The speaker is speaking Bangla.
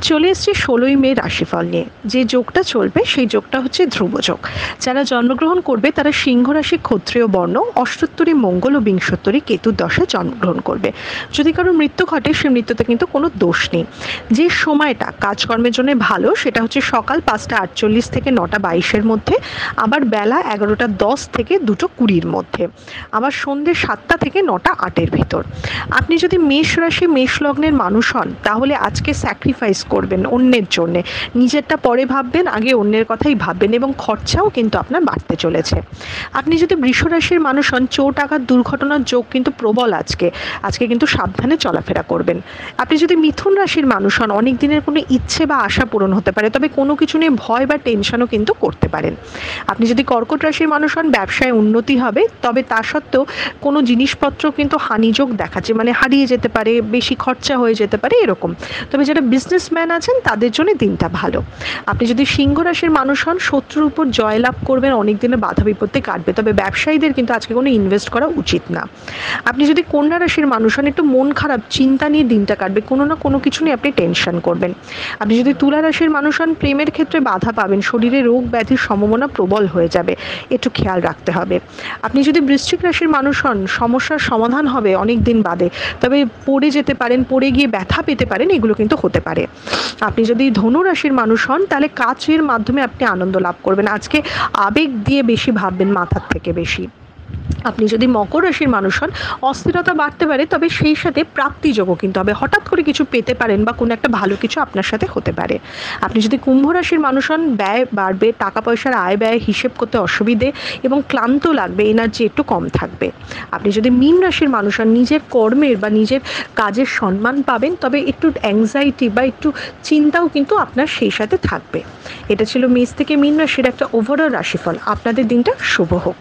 চলে এসেছি 16ই মে রাশিফল নিয়ে। যে যোগটা চলবে সেই যোগটা হচ্ছে ধ্রুব যোগ। যারা জন্মগ্রহণ করবে তারা সিংহ রাশি, ক্ষত্রিয় বর্ণ, অষ্টোত্তরী মঙ্গল ও বিংশোত্তরী কেতুর দশায় জন্মগ্রহণ করবে। যদি কারোর মৃত্যু ঘটে সে মৃত্যুতে কিন্তু কোনো দোষ নেই। যে সময়টা কাজকর্মের জন্য ভালো সেটা হচ্ছে সকাল 5টা 48 থেকে 9টা 22-এর মধ্যে, আবার বেলা 11টা 10 থেকে 2টো 20-এর মধ্যে, আবার সন্ধ্যে 7টা থেকে 9টা 8-এর ভিতর। আপনি যদি মেষ রাশি মেষ লগ্নের মানুষ হন তাহলে আজকে স্যাক্রিফাইস করবেন অন্যের জন্যে। নিজেরটা পরে ভাববেন, আগে অন্যের কথাই ভাববেন, এবং খরচাও কিন্তু আপনার বাড়তে চলেছে। আপনি যদি বৃষ রাশির মানুষ হন, চোট আঘাত দুর্ঘটনার যোগ কিন্তু প্রবল আজকে। আজকে কিন্তু সাবধানে চলাফেরা করবেন। আপনি যদি মিথুন রাশির মানুষ হন, অনেক দিনের কোনো ইচ্ছে বা আশা পূরণ হতে পারে, তবে কোনো কিছু নিয়ে ভয় বা টেনশনও কিন্তু করতে পারেন। আপনি যদি কর্কট রাশির মানুষ হন, ব্যবসায় উন্নতি হবে, তবে তা সত্ত্বেও কোনো জিনিসপত্র কিন্তু হানিযোগ দেখাচ্ছে, মানে হারিয়ে যেতে পারে, বেশি খরচা হয়ে যেতে পারে এরকম। তবে যারা বিজনেসম্যান আছেন তাদের জন্য দিনটা ভালো। আপনি যদি সিংহ রাশির মানুষ হন, শত্রুর উপর জয়লাভ করবেন, অনেক দিনের বাধা বিপত্তি কাটবে, তবে ব্যবসায়ীদের কিন্তু আজকে কোনো ইনভেস্ট করা উচিত না। আপনি যদি কন্যা রাশির মানুষ হন, একটু মন খারাপ চিন্তা নিয়ে দিনটা কাটবে, কোনো না কোনো কিছু নিয়ে আপনি টেনশন করবেন। আপনি যদি তুলা রাশির মানুষ হন, প্রেমের ক্ষেত্রে বাধা পাবেন, শরীরে রোগ ব্যাধির সম্ভাবনা প্রবল হয়ে যাবে, একটু খেয়াল রাখতে হবে। আপনি যদি বৃশ্চিক রাশির মানুষ হন, সমস্যার সমাধান হবে অনেক দিন বাদে, তবে পড়ে যেতে পারেন, পড়ে গিয়ে ব্যথা পেতে পারেন, এগুলো কিন্তু হতে পারে। আপনি যদি ধনু রাশির মানুষ হন তাহলে কাজের মাধ্যমে আপনি আনন্দ লাভ করবেন, আজকে আবেগ দিয়ে বেশি ভাববেন মাথার থেকে বেশি। আপনি যদি মকর রাশির মানুষ হন, অস্থিরতা বাড়তে পারে, তবে সেই সাথে প্রাপ্তিযোগও কিন্তু হবে, হঠাৎ করে কিছু পেতে পারেন বা কোনো একটা ভালো কিছু আপনার সাথে হতে পারে। আপনি যদি কুম্ভ রাশির মানুষ হন, ব্যয় বাড়বে, টাকা পয়সার আয় ব্যয় হিসেব করতে অসুবিধে এবং ক্লান্ত লাগবে, এনার্জি একটু কম থাকবে। আপনি যদি মীন রাশির মানুষ হন, নিজের কর্মের বা নিজের কাজের সম্মান পাবেন, তবে একটু অ্যাংজাইটি বা একটু চিন্তাও কিন্তু আপনার সেই সাথে থাকবে। এটা ছিল মেষ থেকে মীন রাশির একটা ওভারঅল রাশিফল। আপনাদের দিনটা শুভ হোক।